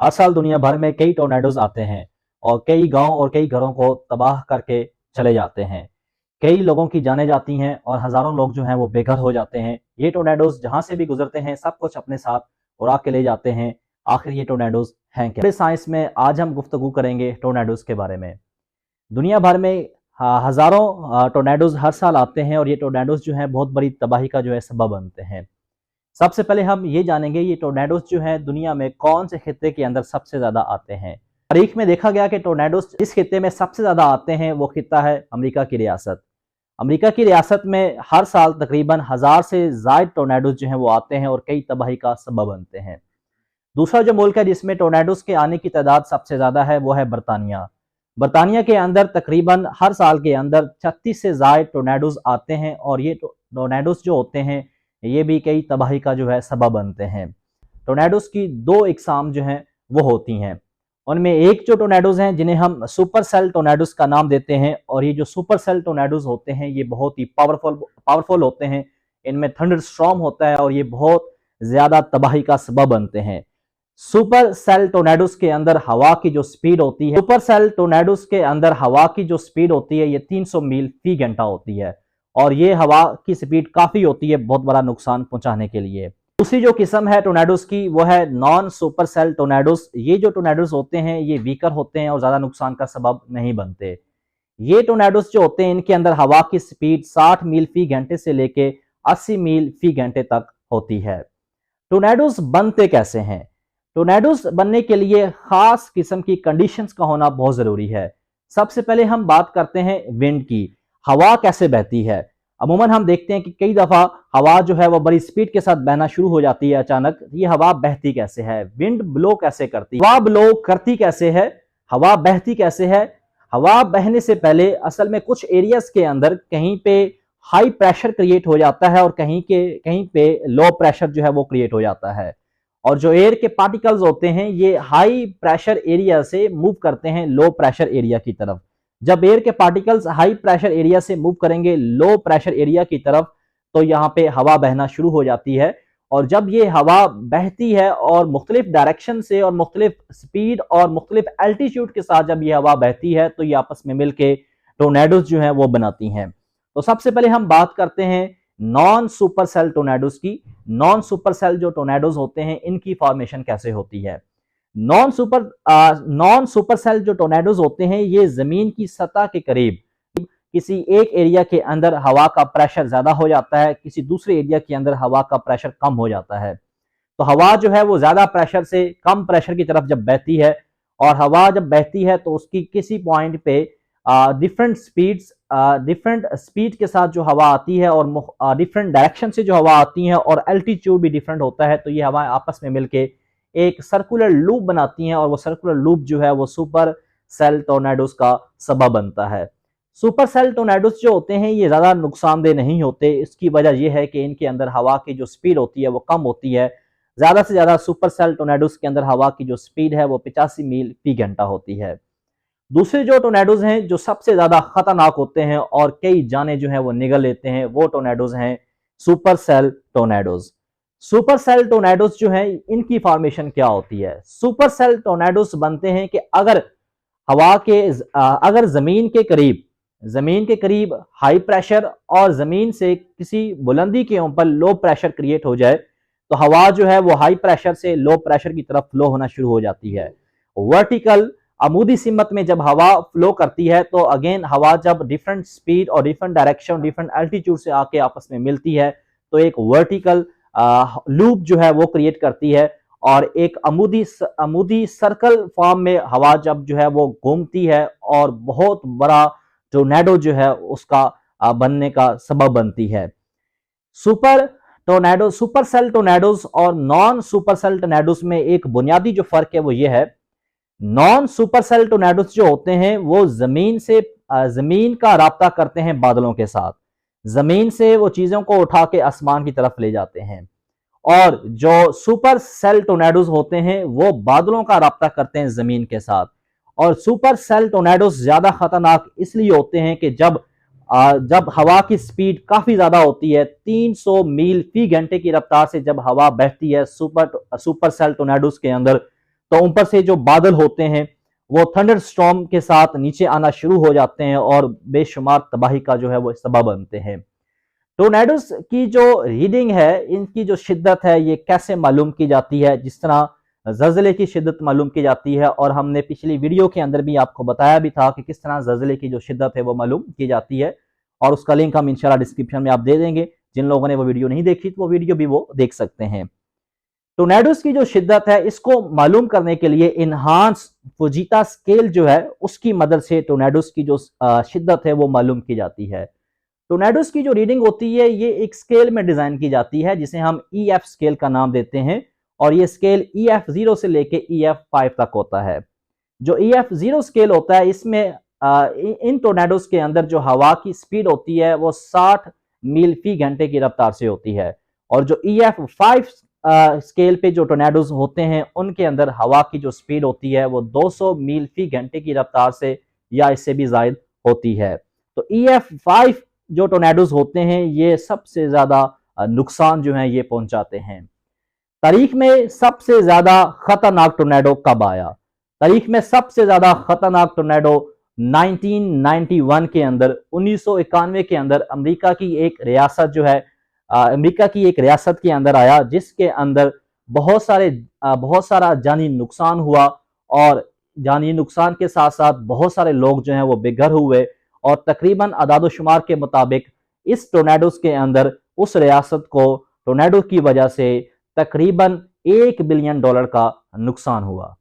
हर साल दुनिया भर में कई टोर्नेडोज आते हैं और कई गांव और कई घरों को तबाह करके चले जाते हैं। कई लोगों की जानें जाती हैं और हजारों लोग जो हैं वो बेघर हो जाते हैं। ये टोर्नेडोज जहां से भी गुजरते हैं सब कुछ अपने साथ उड़ा के ले जाते हैं। आखिर ये टोर्नेडोज हैं क्या? साइंस में आज हम गुफ्तगू करेंगे टोर्नेडोज के बारे में। दुनिया भर में हजारों टोर्नेडोज हर साल आते हैं और ये टोर्नेडोज जो हैं बहुत बड़ी तबाही का जो है सबब बनते हैं। सबसे पहले हम ये जानेंगे ये टोर्नेडोज जो है दुनिया में कौन से खित्ते के अंदर सबसे ज्यादा आते हैं। तारीख में देखा गया कि टोर्नेडोज जिस खित्ते में सबसे ज्यादा आते हैं वो खित्ता है अमेरिका की रियासत। अमेरिका की रियासत में हर साल तकरीबन 1000 से ज्यादा टोर्नेडोज जो हैं वो आते हैं और कई तबाही का सबब बनते हैं। दूसरा जो मुल्क है जिसमें टोर्नेडोज के आने की तादाद सबसे ज्यादा है वो है बरतानिया। बरतानिया के अंदर तकरीबन हर साल के अंदर 36 से ज्यादा टोर्नेडोज आते हैं और ये टोर्नेडोज जो होते हैं ये भी कई तबाही का जो है सबब बनते हैं। टोर्नेडोज की दो इकसाम जो हैं वो होती हैं। उनमें एक जो टोर्नेडोज हैं जिन्हें हम सुपर सेल टोर्नेडोज का नाम देते हैं और ये जो सुपर सेल टोर्नेडोज होते हैं ये बहुत ही पावरफुल होते हैं। इनमें थंडर स्टॉर्म होता है और ये बहुत ज्यादा तबाही का सबब बनते हैं। सुपर सेल टोर्नेडोज के अंदर हवा की जो स्पीड होती है सुपर सेल टोर्नेडोज के अंदर हवा की जो स्पीड होती है ये 300 मील फी घंटा होती है और ये हवा की स्पीड काफी होती है बहुत बड़ा नुकसान पहुंचाने के लिए। दूसरी जो किस्म है टोर्नेडोज की वो है नॉन सुपर सेल टोर्नेडोज। ये जो टोर्नेडोज होते हैं ये वीकर होते हैं और ज्यादा नुकसान का सबब नहीं बनते। ये टोर्नेडोज जो होते हैं इनके अंदर हवा की स्पीड 60 मील फी घंटे से लेके 80 मील फी घंटे तक होती है। टोर्नेडोज बनते कैसे हैं? टोर्नेडोज बनने के लिए खास किस्म की कंडीशंस का होना बहुत जरूरी है। सबसे पहले हम बात करते हैं विंड की। हवा कैसे बहती है? अमूमन हम देखते हैं कि कई दफा हवा जो है वो बड़ी स्पीड के साथ बहना शुरू हो जाती है अचानक। ये हवा बहती कैसे है? विंड ब्लो कैसे करती है? हवा ब्लो करती कैसे है? हवा बहती कैसे है? हवा बहने से पहले असल में कुछ एरियाज के अंदर कहीं पे हाई प्रेशर क्रिएट हो जाता है और कहीं पे लो प्रेशर जो है वो क्रिएट हो जाता है और जो एयर के पार्टिकल्स होते हैं ये हाई प्रेशर एरिया से मूव करते हैं लो प्रेशर एरिया की तरफ। जब एयर के पार्टिकल्स हाई प्रेशर एरिया से मूव करेंगे लो प्रेशर एरिया की तरफ तो यहाँ पे हवा बहना शुरू हो जाती है और जब ये हवा बहती है और मुख्तलिफ डायरेक्शन से और मुख्तलिफ स्पीड और मुख्तलिफ एल्टीट्यूड के साथ जब ये हवा बहती है तो ये आपस में मिलके टोर्नेडोज जो है वो बनाती हैं। तो सबसे पहले हम बात करते हैं नॉन सुपर सेल टोर्नेडोज की। नॉन सुपर सेल जो टोर्नेडोज होते हैं इनकी फॉर्मेशन कैसे होती है? नॉन सुपर सेल जो टोर्नेडोज होते हैं ये जमीन की सतह के करीब किसी एक एरिया के अंदर हवा का प्रेशर ज्यादा हो जाता है, किसी दूसरे एरिया के अंदर हवा का प्रेशर कम हो जाता है। तो हवा जो है वो ज्यादा प्रेशर से कम प्रेशर की तरफ जब बहती है और हवा जब बहती है तो उसकी किसी पॉइंट पे डिफरेंट स्पीड के साथ जो हवा आती है और डिफरेंट डायरेक्शन से जो हवा आती है और एल्टीट्यूड भी डिफरेंट होता है तो ये हवाएं आपस में मिलके एक सर्कुलर लूप बनाती हैं और वो सर्कुलर लूप जो है वो सुपर सेल टोर्नेडोज का सबब बनता है। सुपर सेल टोर्नेडोज जो होते हैं ये ज्यादा नुकसानदेह नहीं होते। इसकी वजह यह है कि इनके अंदर हवा की जो स्पीड होती है वो कम होती है। ज्यादा से ज्यादा सुपर सेल टोर्नेडोज के अंदर हवा की जो स्पीड है वो 85 मील फी घंटा होती है। दूसरे जो टोर्नेडोज हैं जो सबसे ज्यादा खतरनाक होते हैं और कई जाने जो है वो निगल लेते हैं वो टोर्नेडोज हैं super cell tornadoes. Super cell tornadoes जो है इनकी फॉर्मेशन क्या होती है? सुपर सेल टोर्नेडोज बनते हैं कि अगर जमीन के करीब हाई प्रेशर और जमीन से किसी बुलंदी के ऊपर लो प्रेशर क्रिएट हो जाए तो हवा जो है वो हाई प्रेशर से लो प्रेशर की तरफ फ्लो होना शुरू हो जाती है। वर्टिकल अमूदी सिमत में जब हवा फ्लो करती है तो अगेन हवा जब डिफरेंट स्पीड और डिफरेंट डायरेक्शन डिफरेंट एल्टीट्यूड से आके आपस में मिलती है तो एक वर्टिकल लूप जो है वो क्रिएट करती है और एक अमूदी सर्कल फॉर्म में हवा जब जो है वो घूमती है और बहुत बड़ा टोर्नेडो जो है उसका बनने का सबब बनती है। सुपर सेल टोर्नेडोज और नॉन सुपर सेल टोर्नेडोज में एक बुनियादी जो फर्क है वो ये है, नॉन सुपर सेल टोर्नेडोज जो होते हैं वो जमीन का राब्ता करते हैं बादलों के साथ। जमीन से वो चीजों को उठा के आसमान की तरफ ले जाते हैं और जो सुपर सेल टोर्नेडोज होते हैं वो बादलों का राब्ता करते हैं जमीन के साथ। और सुपर सेल टोर्नेडोज ज्यादा खतरनाक इसलिए होते हैं कि जब हवा की स्पीड काफी ज्यादा होती है 300 मील फी घंटे की रफ्तार से जब हवा बहती है सुपर सेल टोर्नेडोज के अंदर तो ऊपर से जो बादल होते हैं वो थंडर स्टॉर्म के साथ नीचे आना शुरू हो जाते हैं और बेशुमार तबाही का जो है वो सबब बनते हैं। टोर्नेडोज की जो रीडिंग है, इनकी जो शिद्दत है, ये कैसे मालूम की जाती है? जिस तरह ज़लज़ले की शिद्दत मालूम की जाती है, और हमने पिछली वीडियो के अंदर भी आपको बताया भी था कि किस तरह ज़लज़ले की जो शिद्दत है वो मालूम की जाती है, और उसका लिंक हम इंशाल्लाह डिस्क्रिप्शन में आप दे देंगे। जिन लोगों ने वो वीडियो नहीं देखी तो वो वीडियो भी वो देख सकते हैं। टोर्नेडोज की जो शिद्दत है, इसको मालूम करने के लिए इनहांस फुजीता स्केल जो है उसकी मदद से टोर्नेडोज की जो शिद्दत है वो मालूम की जाती है। टोर्नेडोज की जो रीडिंग होती है ये एक स्केल में डिजाइन की जाती है जिसे हम EF स्केल का नाम देते हैं, और ये स्केल EF0 से लेके EF5 तक होता है। जो EF0 स्केल होता है, इसमें इन टोर्नेडोज के अंदर जो हवा की स्पीड होती है वो 60 मील फी घंटे की रफ्तार से होती है, और जो EF5 स्केल पे जो टोर्नेडोज होते हैं उनके अंदर हवा की जो स्पीड होती है वो 200 मील फी घंटे की रफ्तार से या इससे भी ज्यादा होती है। तो EF5 जो टोर्नेडोज होते हैं ये सबसे ज्यादा नुकसान जो है ये पहुंचाते हैं। तारीख में सबसे ज्यादा खतरनाक टोर्नेडो कब आया? तारीख में सबसे ज्यादा खतरनाक टोर्नेडो 1991 के अंदर, 1991 के अंदर अमेरिका की एक रियासत जो है, अमेरिका की एक रियासत के अंदर आया, जिसके अंदर बहुत सारा जानी नुकसान हुआ, और जानी नुकसान के साथ साथ बहुत सारे लोग जो हैं वो बेघर हुए, और तकरीबन आदादोशुमार के मुताबिक इस टोर्नेडोज के अंदर उस रियासत को टोर्नेडो की वजह से तकरीबन $1 बिलियन का नुकसान हुआ।